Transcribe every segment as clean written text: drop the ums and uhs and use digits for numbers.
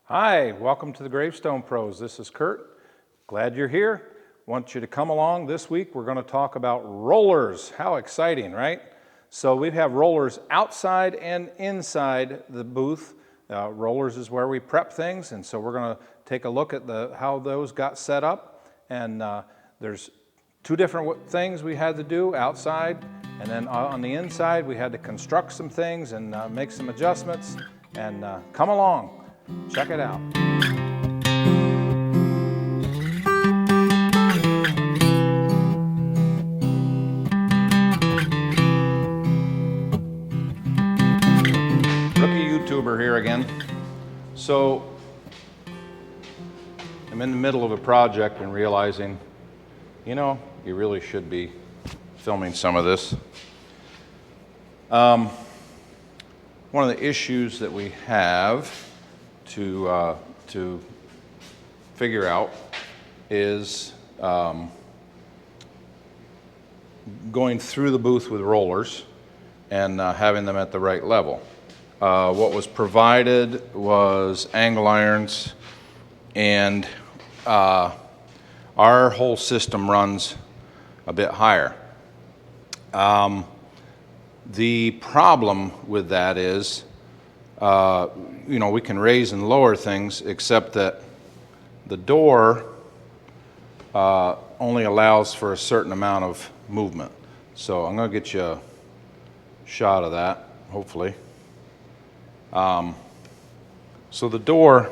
Hi, welcome to the Gravestone Pros. This is Curt. Glad you're here. Want you to come along. This week we're going to talk about rollers. How exciting, right? So we have rollers outside and inside the booth. Rollers is where we prep things, and so we're going to take a look at how those got set up. And there's two different things we had to do outside, and then on the inside we had to construct some things and make some adjustments. And come along. Check it out. Rookie YouTuber here again. So I'm in the middle of a project and realizing, you know, you really should be filming some of this. One of the issues that we have to figure out is going through the booth with rollers and having them at the right level. What was provided was angle irons, and our whole system runs a bit higher. The problem with that is you know, we can raise and lower things, except that the door only allows for a certain amount of movement. So I'm going to get you a shot of that, hopefully. So the door,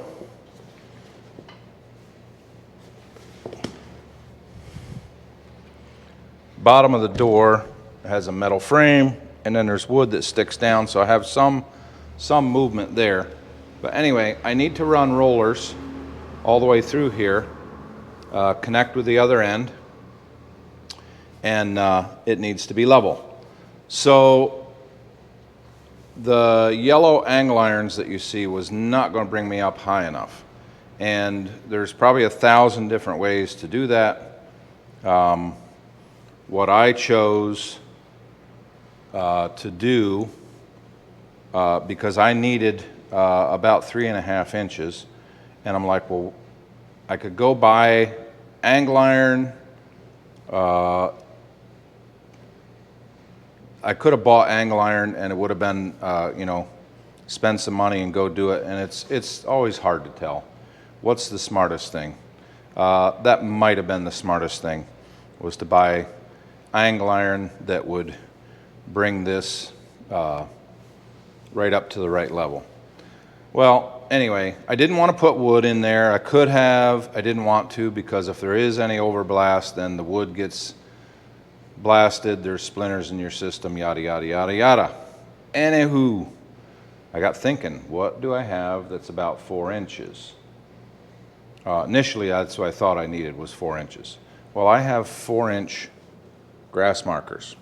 bottom of the door has a metal frame, and then there's wood that sticks down, so I have some movement there. But anyway, I need to run rollers all the way through here, connect with the other end, and it needs to be level. So the yellow angle irons that you see was not going to bring me up high enough. And there's probably 1,000 different ways to do that. What I chose to do, because I needed about 3.5 inches, and I'm like, well, I could go buy angle iron. I could have bought angle iron, and it would have been, you know, spend some money and go do it. And it's always hard to tell. What's the smartest thing? That might have been the smartest thing, was to buy angle iron that would bring this right up to the right level. Well, anyway, I didn't want to put wood in there. I could have. I didn't want to, because if there is any overblast, then the wood gets blasted. There's splinters in your system, yada, yada, yada, yada. Anywho, I got thinking, what do I have that's about 4 inches? Initially, that's what I thought I needed, was 4 inches. Well, I have 4-inch grass markers.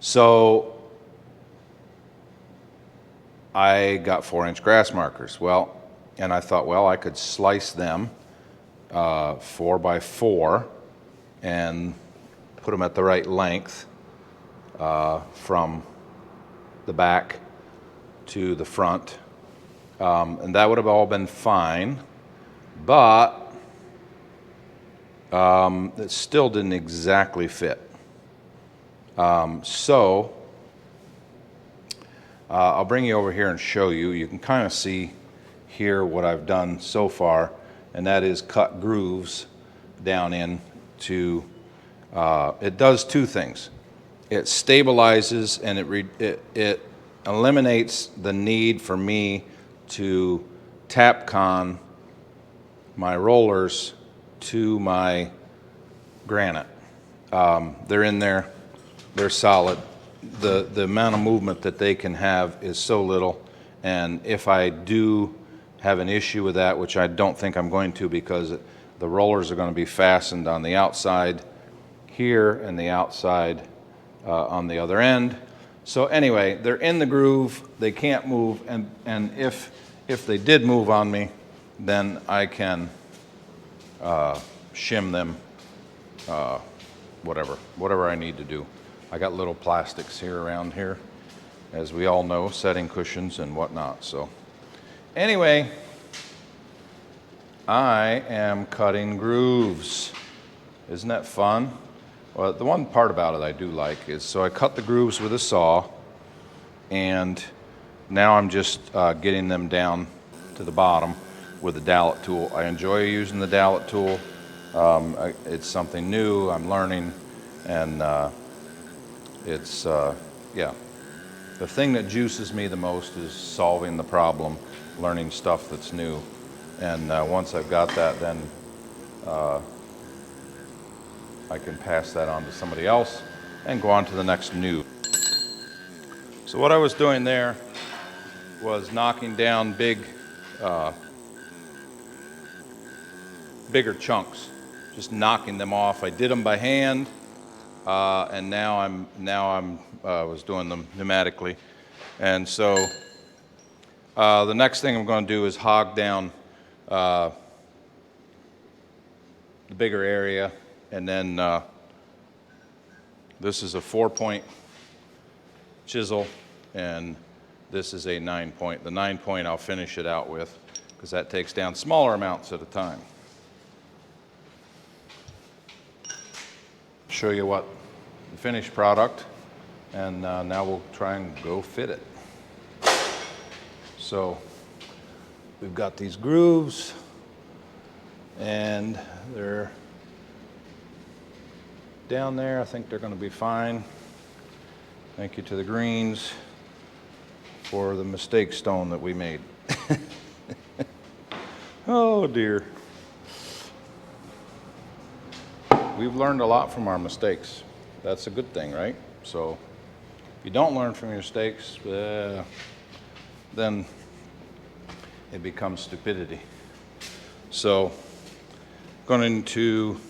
So I got 4-inch grass markers. Well, and I thought, well, I could slice them 4 by 4 and put them at the right length from the back to the front, and that would have all been fine, but it still didn't exactly fit. So I'll bring you over here and show you. You can kind of see here what I've done so far, and that is cut grooves down into. It does two things. It stabilizes, and it eliminates the need for me to tap con my rollers to my granite. They're in there. They're solid. The amount of movement that they can have is so little, and if I do have an issue with that, which I don't think I'm going to, because the rollers are going to be fastened on the outside here and the outside on the other end. So anyway, they're in the groove. They can't move, and if they did move on me, then I can shim them, whatever I need to do. I got little plastics here around here, as we all know, setting cushions and whatnot. So Anyway, I am cutting grooves. Isn't that fun? Well, the one part about it I do like is, so I cut the grooves with a saw, and now I'm just getting them down to the bottom with the dowlet tool. I enjoy using the dowlet tool. It's something new, I'm learning, and yeah. The thing that juices me the most is solving the problem, learning stuff that's new. And once I've got that, then I can pass that on to somebody else and go on to the next new. So what I was doing there was knocking down bigger chunks, just knocking them off. I did them by hand, and now I'm was doing them pneumatically. And so the next thing I'm going to do is hog down the bigger area, and then this is a 4-point chisel, and this is a 9-point. The 9-point I'll finish it out with, because that takes down smaller amounts at a time. Show you what the finished product, and now we'll try and go fit it. So we've got these grooves, and they're down there. I think they're going to be fine. Thank you to the Greens for the mistake stone that we made. Oh dear. We've learned a lot from our mistakes. That's a good thing, right? So if you don't learn from your mistakes, then it becomes stupidity. So I'm going to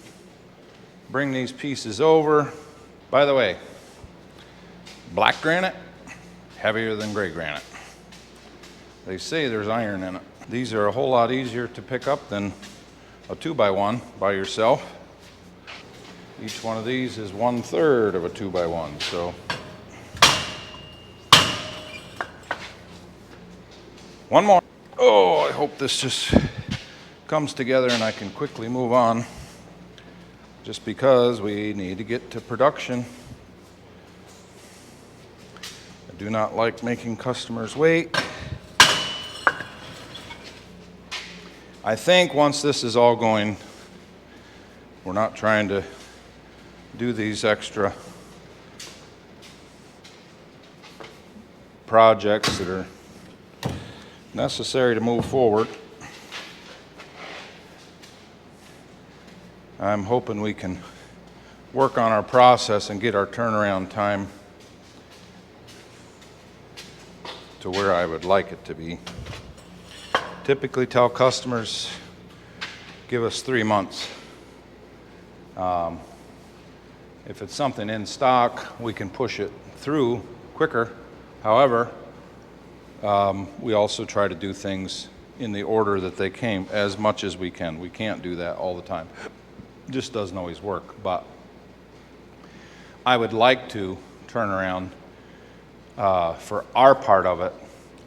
bring these pieces over. By the way, black granite, heavier than gray granite. They say there's iron in it. These are a whole lot easier to pick up than a 2x1 by yourself. Each one of these is 1/3 of a 2x1, so. One more. Oh, I hope this just comes together and I can quickly move on, just because we need to get to production. I do not like making customers wait. I think once this is all going, we're not trying to do these extra projects that are necessary to move forward. I'm hoping we can work on our process and get our turnaround time to where I would like it to be. Typically tell customers, give us 3 months. If it's something in stock, we can push it through quicker. However, we also try to do things in the order that they came as much as we can. We can't do that all the time. It just doesn't always work. But I would like to turn around, for our part of it,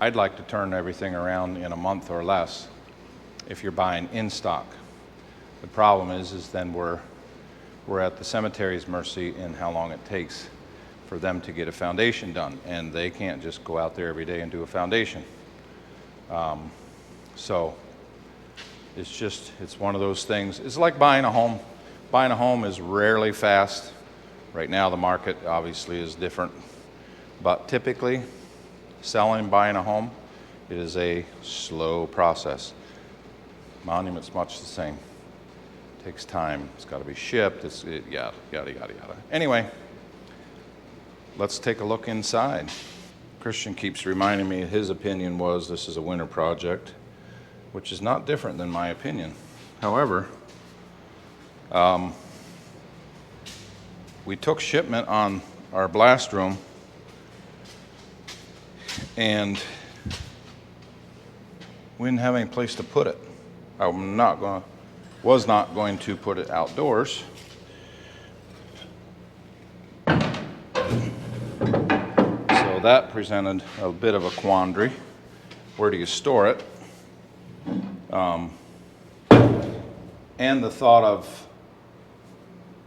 I'd like to turn everything around in a month or less if you're buying in stock. The problem is then we're at the cemetery's mercy in how long it takes for them to get a foundation done, and they can't just go out there every day and do a foundation. So it's one of those things. It's like buying a home. Buying a home is rarely fast. Right now the market obviously is different, but typically buying a home, it is a slow process. Monument's much the same. It takes time. It's got to be shipped. Yada, yada, yada, yada. Anyway, let's take a look inside. Christian keeps reminding me his opinion was this is a winter project, which is not different than my opinion. However, we took shipment on our blast room, and we didn't have any place to put it. I was not going to put it outdoors. So that presented a bit of a quandary. Where do you store it? And the thought of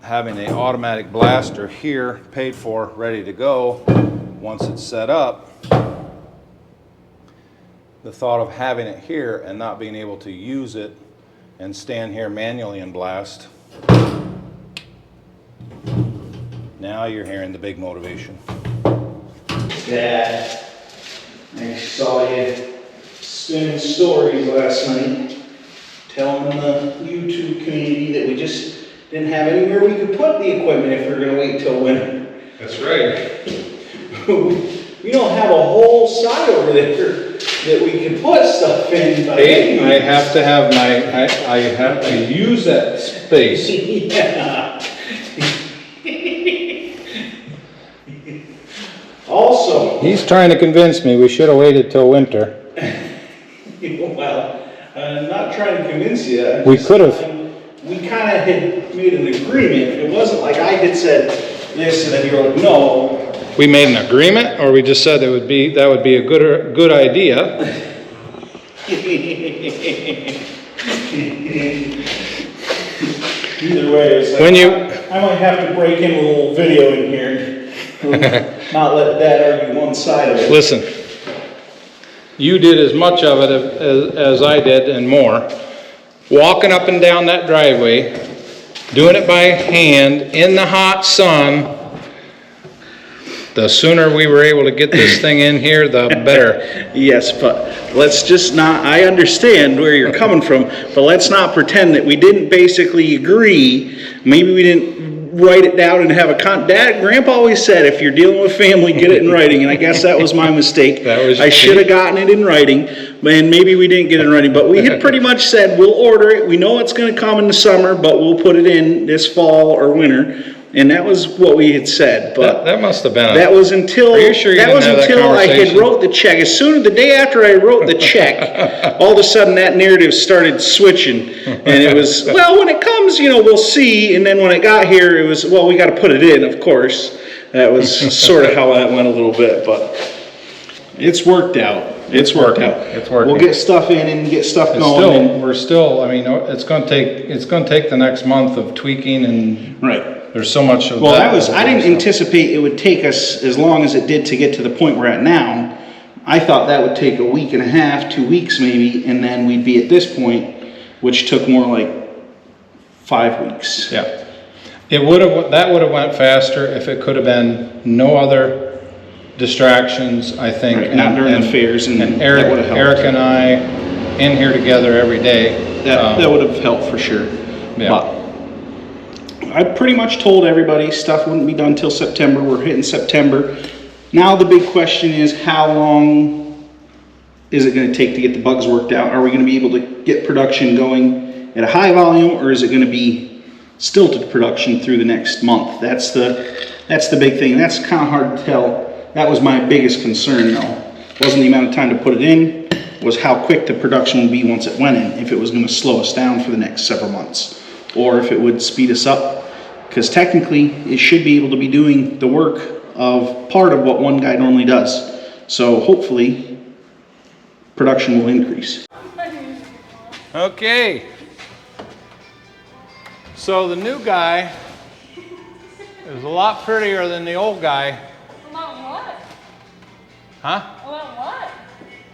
having an automatic blaster here, paid for, ready to go, once it's set up, the thought of having it here and not being able to use it and stand here manually and blast, now you're hearing the big motivation. Dad, I saw you spinning stories last night, telling the YouTube community that we just didn't have anywhere we could put the equipment if we were going to wait till winter. That's right. We don't have a whole side over there that we can put stuff in. Hey, I have to have I have to use that space. Yeah. Also, He's trying to convince me we should have waited till winter. well, I'm not trying to convince you. We could have. We kind of had made an agreement. It wasn't like I had said this and then you were like, no. We made an agreement, or we just said that would be a good idea. Either way, it's like, I might have to break in a little video in here, not let Dad argue one side of it. Listen, you did as much of it as I did and more. Walking up and down that driveway, doing it by hand in the hot sun. The sooner we were able to get this thing in here, the better. Yes, but let's just not, I understand where you're coming from, but let's not pretend that we didn't basically agree. Maybe we didn't write it down and have a Grandpa always said, if you're dealing with family, get it in writing, and I guess that was my mistake. I should have gotten it in writing, and maybe we didn't get it in writing, but we had pretty much said, we'll order it, we know it's going to come in the summer, but we'll put it in this fall or winter. And that was what we had said, but that must have been. That was until Are you sure you didn't have that I had conversation? wrote the check. As soon as the day after I wrote the check, all of a sudden that narrative started switching, and it was, well, when it comes, we'll see. And then when it got here, it was, well, we got to put it in, of course. That was sort of how that went a little bit, but it's worked out. It's worked out. It's working. We'll get stuff in and get stuff going. We're still. I mean, it's going to take the next month of tweaking and. Right. There's so much of well, I didn't anticipate it would take us as long as it did to get to the point we're at now. I thought that would take a week and a half, 2 weeks maybe, and then we'd be at this point, which took more like 5 weeks. Yeah. That would have went faster if it could have been no other distractions, I think. Right, not during the fairs, and Eric and I in here together every day. That would have helped for sure. Yeah. But I pretty much told everybody stuff wouldn't be done till September. We're hitting September. Now the big question is, how long is it going to take to get the bugs worked out? Are we going to be able to get production going at a high volume, or is it going to be stilted production through the next month? That's the big thing. That's kind of hard to tell. That was my biggest concern, though. It wasn't the amount of time to put it in, it was how quick the production would be once it went in, if it was going to slow us down for the next several months, or if it would speed us up. Because technically, it should be able to be doing the work of part of what one guy normally does. So hopefully, production will increase. Okay. So the new guy is a lot prettier than the old guy. About what? Huh? About what?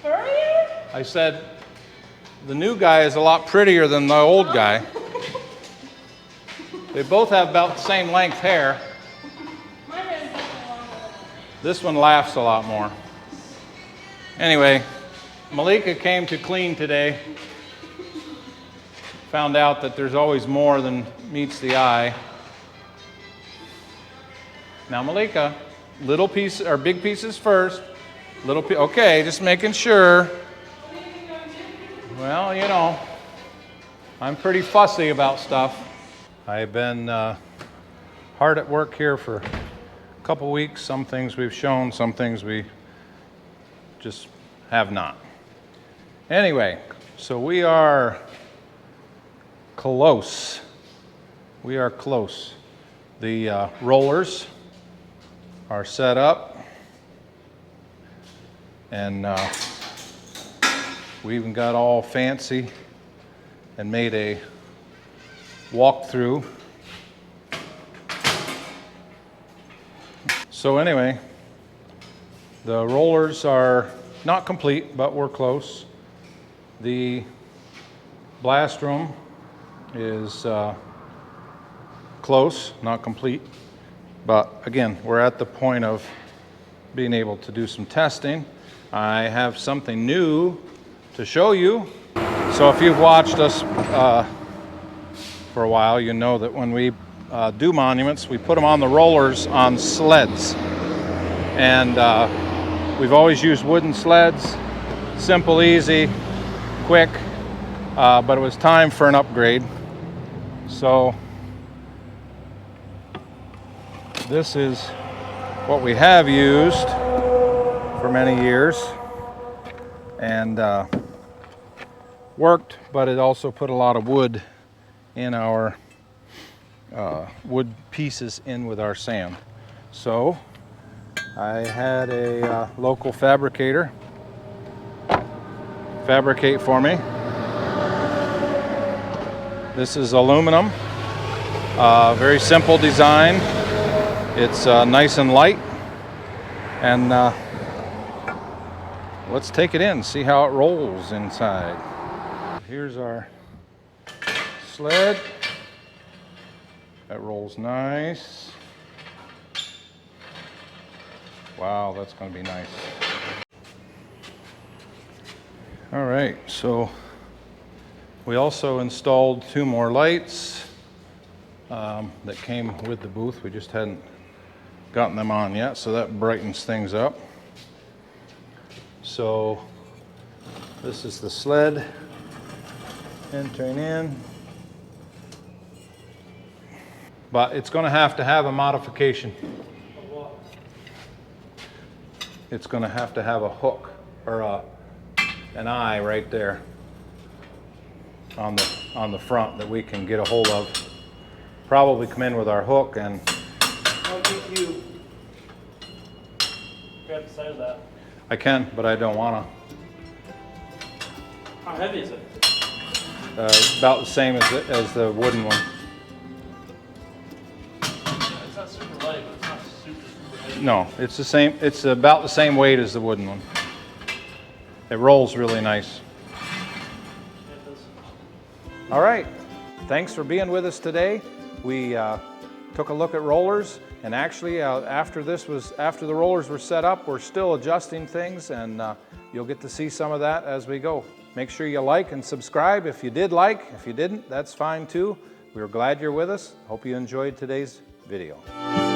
Furrier? I said the new guy is a lot prettier than the old guy. They both have about the same length hair. My hair is definitely longer than mine. This one laughs a lot more. Anyway, Malika came to clean today. Found out that there's always more than meets the eye. Now, Malika, little piece or big pieces first. Okay, just making sure. Well, I'm pretty fussy about stuff. I've been hard at work here for a couple weeks. Some things we've shown, some things we just have not. Anyway, so we are close. We are close. The rollers are set up, and we even got all fancy and made a walkthrough. So anyway, the rollers are not complete, but we're close. The blast room is close, not complete. But again, we're at the point of being able to do some testing. I have something new to show you. So if you've watched us for a while, you know that when we do monuments, we put them on the rollers on sleds. And we've always used wooden sleds, simple, easy, quick, but it was time for an upgrade. So this is what we have used for many years, and worked, but it also put a lot of wood in our wood pieces in with our sand. So I had a local fabricator fabricate for me. This is aluminum, very simple design. It's nice and light, and let's take it in, see how it rolls inside. Here's our sled. That rolls nice. Wow, that's going to be nice. All right, so we also installed 2 more lights that came with the booth. We just hadn't gotten them on yet, so that brightens things up. So this is the sled entering in, but it's going to have a modification. It's going to have a hook or an eye right there on the front that we can get a hold of. Probably come in with our hook and. I'll get you. Grab the side of that. I can, but I don't wanna. How heavy is it? About the same as the wooden one. It's not super light, but it's not super heavy. No, it's the same. It's about the same weight as the wooden one. It rolls really nice. Yeah, it does. All right, thanks for being with us today. We took a look at rollers, and actually after the rollers were set up, we're still adjusting things, and you'll get to see some of that as we go. Make sure you like and subscribe if you did like. If you didn't, that's fine too. We were glad you're with us. Hope you enjoyed today's video.